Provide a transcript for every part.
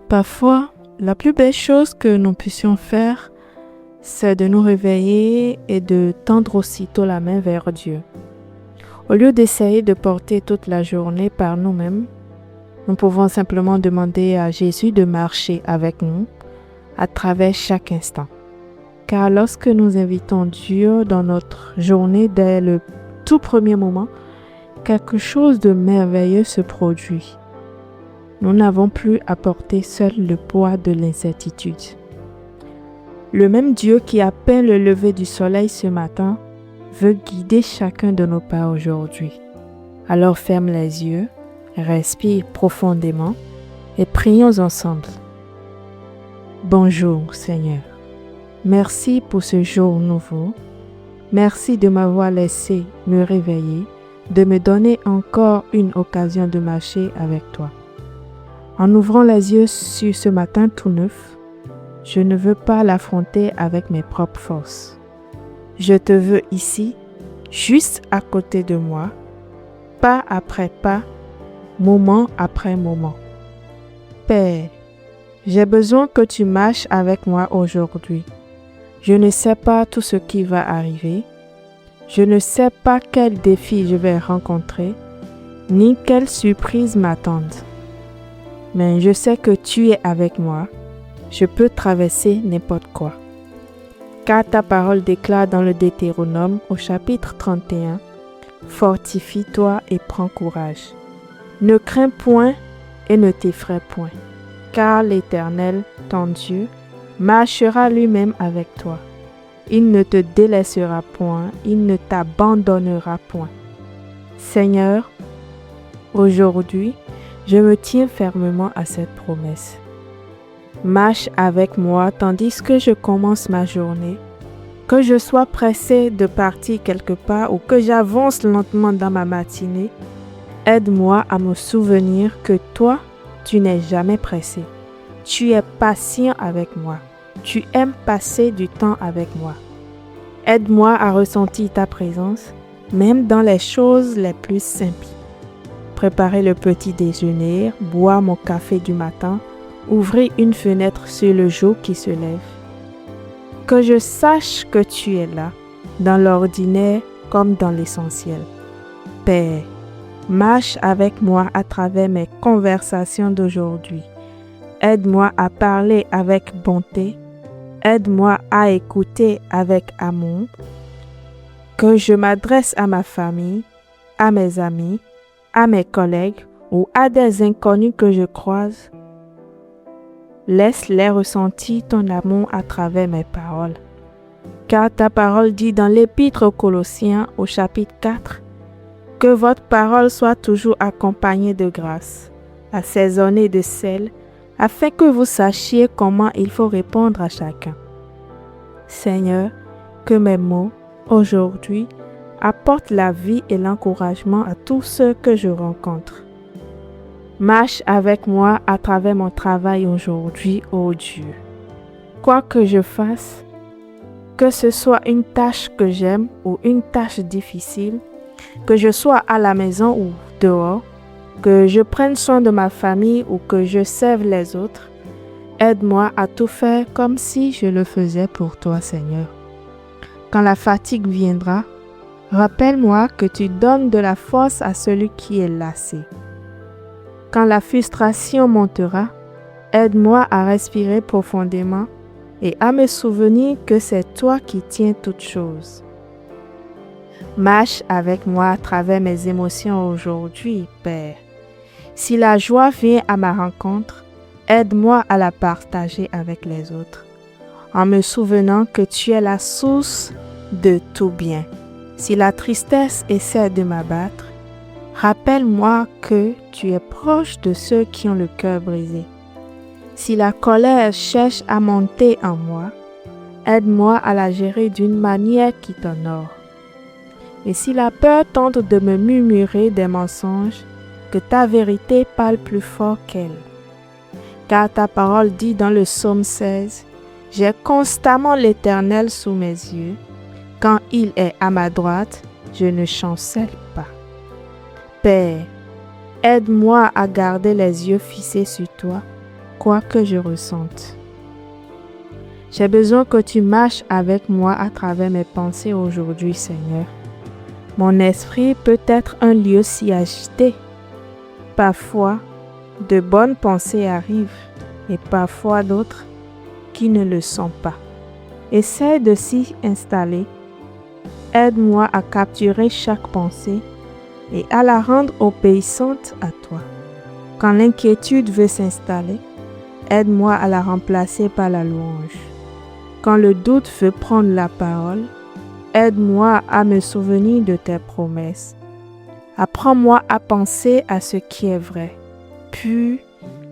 Parfois, la plus belle chose que nous puissions faire, c'est de nous réveiller et de tendre aussitôt la main vers Dieu. Au lieu d'essayer de porter toute la journée par nous-mêmes, nous pouvons simplement demander à Jésus de marcher avec nous à travers chaque instant. Car lorsque nous invitons Dieu dans notre journée dès le tout premier moment, quelque chose de merveilleux se produit. Nous n'avons plus à porter seul le poids de l'incertitude. Le même Dieu qui a peint le lever du soleil ce matin veut guider chacun de nos pas aujourd'hui. Alors ferme les yeux, respire profondément et prions ensemble. Bonjour Seigneur. Merci pour ce jour nouveau. Merci de m'avoir laissé me réveiller, de me donner encore une occasion de marcher avec toi. En ouvrant les yeux sur ce matin tout neuf, je ne veux pas l'affronter avec mes propres forces. Je te veux ici, juste à côté de moi, pas après pas, moment après moment. Père, j'ai besoin que tu marches avec moi aujourd'hui. Je ne sais pas tout ce qui va arriver. Je ne sais pas quel défi je vais rencontrer, ni quelles surprises m'attendent. Mais je sais que tu es avec moi. Je peux traverser n'importe quoi. Car ta parole déclare dans le Deutéronome au chapitre 31, « Fortifie-toi et prends courage. Ne crains point et ne t'effraie point, car l'Éternel, ton Dieu, marchera lui-même avec toi. Il ne te délaissera point, il ne t'abandonnera point. » Seigneur, aujourd'hui, je me tiens fermement à cette promesse. Marche avec moi tandis que je commence ma journée, que je sois pressé de partir quelque part ou que j'avance lentement dans ma matinée. Aide-moi à me souvenir que toi, tu n'es jamais pressé. Tu es patient avec moi. Tu aimes passer du temps avec moi. Aide-moi à ressentir ta présence, même dans les choses les plus simples. Préparer le petit déjeuner, boire mon café du matin, ouvrir une fenêtre sur le jour qui se lève. Que je sache que tu es là, dans l'ordinaire comme dans l'essentiel. Père, marche avec moi à travers mes conversations d'aujourd'hui. Aide-moi à parler avec bonté. Aide-moi à écouter avec amour. Que je m'adresse à ma famille, à mes amis, à mes collègues ou à des inconnus que je croise. Laisse-les ressentir ton amour à travers mes paroles. Car ta parole dit dans l'Épître aux Colossiens au chapitre 4, « Que votre parole soit toujours accompagnée de grâce, assaisonnée de sel, afin que vous sachiez comment il faut répondre à chacun. » Seigneur, que mes mots, aujourd'hui, apportent la vie et l'encouragement à tous ceux que je rencontre. Marche avec moi à travers mon travail aujourd'hui, ô Dieu. Quoi que je fasse, que ce soit une tâche que j'aime ou une tâche difficile, que je sois à la maison ou dehors, que je prenne soin de ma famille ou que je serve les autres, aide-moi à tout faire comme si je le faisais pour toi, Seigneur. Quand la fatigue viendra, rappelle-moi que tu donnes de la force à celui qui est lassé. Quand la frustration montera, aide-moi à respirer profondément et à me souvenir que c'est toi qui tiens toutes choses. Marche avec moi à travers mes émotions aujourd'hui, Père. Si la joie vient à ma rencontre, aide-moi à la partager avec les autres, en me souvenant que tu es la source de tout bien. Si la tristesse essaie de m'abattre, rappelle-moi que tu es proche de ceux qui ont le cœur brisé. Si la colère cherche à monter en moi, aide-moi à la gérer d'une manière qui t'honore. Et si la peur tente de me murmurer des mensonges, que ta vérité parle plus fort qu'elle. Car ta parole dit dans le psaume 16, « J'ai constamment l'Éternel sous mes yeux. Quand il est à ma droite, je ne chancelle pas. » Père, aide-moi à garder les yeux fixés sur toi, quoi que je ressente. J'ai besoin que tu marches avec moi à travers mes pensées aujourd'hui, Seigneur. Mon esprit peut être un lieu si agité. Parfois, de bonnes pensées arrivent et parfois d'autres qui ne le sont pas. Essaie de s'y installer. Aide-moi à capturer chaque pensée et à la rendre obéissante à toi. Quand l'inquiétude veut s'installer, aide-moi à la remplacer par la louange. Quand le doute veut prendre la parole, aide-moi à me souvenir de tes promesses. Apprends-moi à penser à ce qui est vrai, pur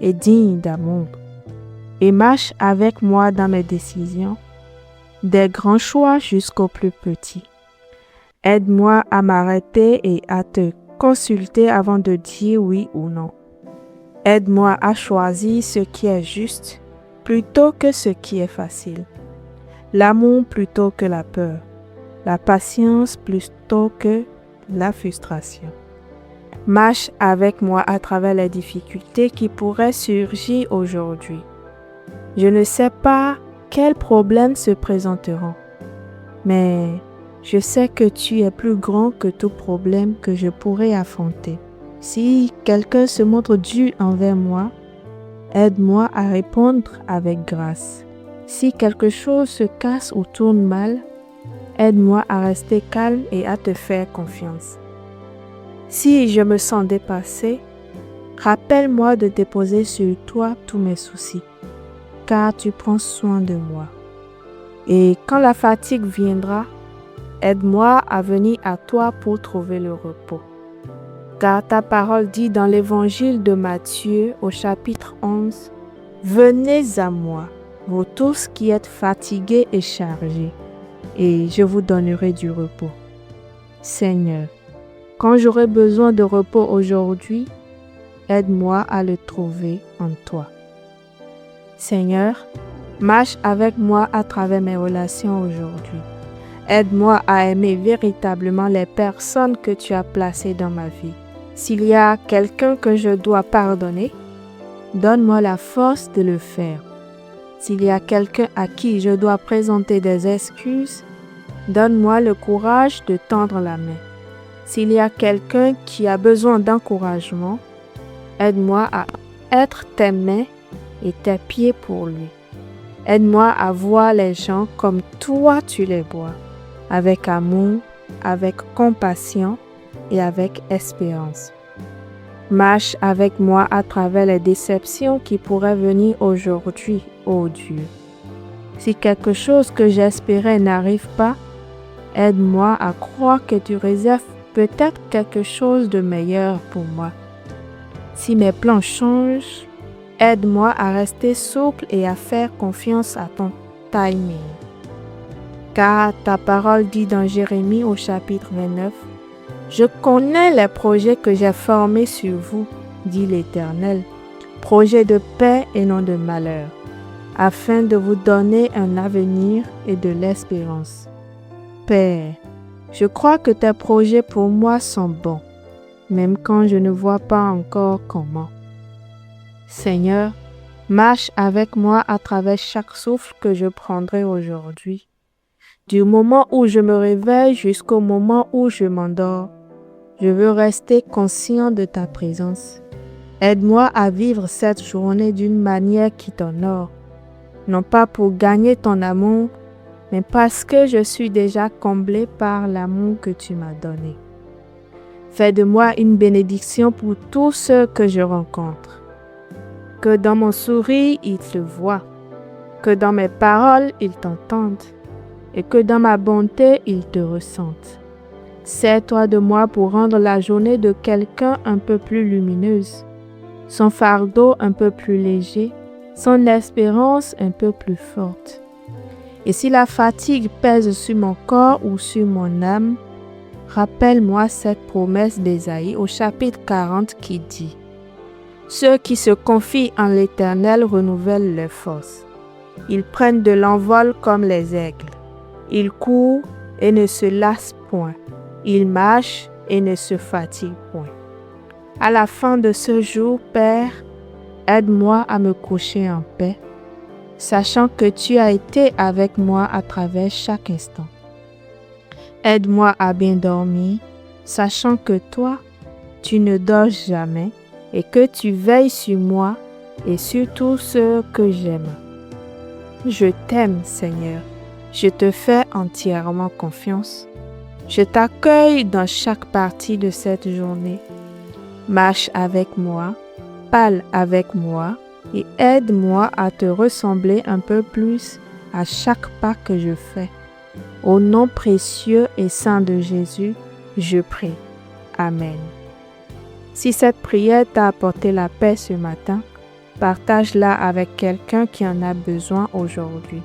et digne d'amour. Et marche avec moi dans mes décisions, des grands choix jusqu'aux plus petits. Aide-moi à m'arrêter et à te consulter avant de dire oui ou non. Aide-moi à choisir ce qui est juste plutôt que ce qui est facile. L'amour plutôt que la peur. La patience plutôt que la frustration. Marche avec moi à travers les difficultés qui pourraient surgir aujourd'hui. Je ne sais pas quels problèmes se présenteront, mais je sais que tu es plus grand que tout problème que je pourrais affronter. Si quelqu'un se montre dur envers moi, aide-moi à répondre avec grâce. Si quelque chose se casse ou tourne mal, aide-moi à rester calme et à te faire confiance. Si je me sens dépassée, rappelle-moi de déposer sur toi tous mes soucis, car tu prends soin de moi. Et quand la fatigue viendra, aide-moi à venir à toi pour trouver le repos. Car ta parole dit dans l'évangile de Matthieu au chapitre 11, « Venez à moi, vous tous qui êtes fatigués et chargés, et je vous donnerai du repos. » Seigneur, quand j'aurai besoin de repos aujourd'hui, aide-moi à le trouver en toi. Seigneur, marche avec moi à travers mes relations aujourd'hui. Aide-moi à aimer véritablement les personnes que tu as placées dans ma vie. S'il y a quelqu'un que je dois pardonner, donne-moi la force de le faire. S'il y a quelqu'un à qui je dois présenter des excuses, donne-moi le courage de tendre la main. S'il y a quelqu'un qui a besoin d'encouragement, aide-moi à être tes mains et tes pieds pour lui. Aide-moi à voir les gens comme toi tu les vois, avec amour, avec compassion et avec espérance. Marche avec moi à travers les déceptions qui pourraient venir aujourd'hui, ô Dieu. Si quelque chose que j'espérais n'arrive pas, aide-moi à croire que tu réserves peut-être quelque chose de meilleur pour moi. Si mes plans changent, aide-moi à rester souple et à faire confiance à ton timing. Car ta parole dit dans Jérémie au chapitre 29, « Je connais les projets que j'ai formés sur vous, dit l'Éternel, projets de paix et non de malheur, afin de vous donner un avenir et de l'espérance. » Père, je crois que tes projets pour moi sont bons, même quand je ne vois pas encore comment. Seigneur, marche avec moi à travers chaque souffle que je prendrai aujourd'hui. Du moment où je me réveille jusqu'au moment où je m'endors, je veux rester conscient de ta présence. Aide-moi à vivre cette journée d'une manière qui t'honore, non pas pour gagner ton amour, mais parce que je suis déjà comblé par l'amour que tu m'as donné. Fais de moi une bénédiction pour tous ceux que je rencontre. Que dans mon sourire, ils te voient, que dans mes paroles, ils t'entendent, et que dans ma bonté, ils te ressentent. Sers-toi de moi pour rendre la journée de quelqu'un un peu plus lumineuse, son fardeau un peu plus léger, son espérance un peu plus forte. Et si la fatigue pèse sur mon corps ou sur mon âme, rappelle-moi cette promesse d'Ésaïe au chapitre 40 qui dit « Ceux qui se confient en l'Éternel renouvellent leurs forces. Ils prennent de l'envol comme les aigles. Ils courent et ne se lassent point. Ils marchent et ne se fatiguent point. » À la fin de ce jour, Père, Aide-moi à me coucher en paix, sachant que tu as été avec moi à travers chaque instant. Aide-moi à bien dormir, sachant que toi, tu ne dors jamais et que tu veilles sur moi et sur tous ceux que j'aime. Je t'aime, Seigneur. Je te fais entièrement confiance. Je t'accueille dans chaque partie de cette journée. Marche avec moi, parle avec moi et aide-moi à te ressembler un peu plus à chaque pas que je fais. Au nom précieux et saint de Jésus, je prie. Amen. Si cette prière t'a apporté la paix ce matin, partage-la avec quelqu'un qui en a besoin aujourd'hui.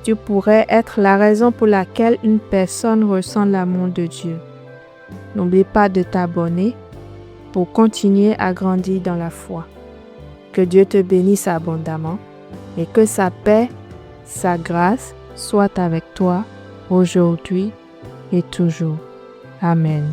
Tu pourrais être la raison pour laquelle une personne ressent l'amour de Dieu. N'oublie pas de t'abonner pour continuer à grandir dans la foi. Que Dieu te bénisse abondamment et que sa paix, sa grâce soit avec toi aujourd'hui et toujours. Amen.